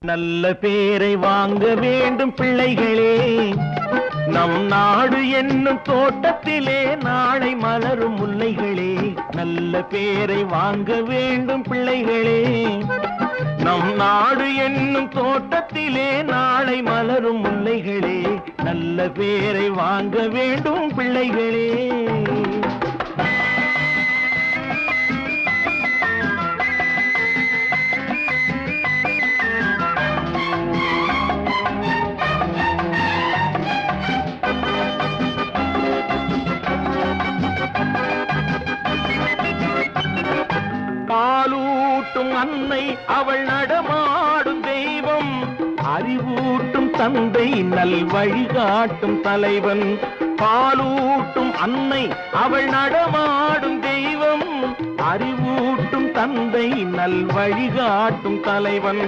நல்ல பேரை வாங்க வேண்டும் பிள்ளைகளே, நம் நாடு என்னும் தோட்டத்திலே நாளை மலரும் முல்லைகளே. நல்ல பேரை வாங்க வேண்டும் பிள்ளைகளே, நம் நாடு என்னும் தோட்டத்திலே நாளை மலரும் முல்லைகளே. நல்ல பேரை வாங்க வேண்டும் பிள்ளைகளே. பாலூட்டும் அன்னை அவள் நடமாடும் தெய்வம், அறிவூட்டும் தந்தை நல் வழிகாட்டும் தலைவன். பாலூட்டும் அன்னை அவள் நடமாடும் தெய்வம், அறிவூட்டும் தந்தை நல் வழிகாட்டும் தலைவன்.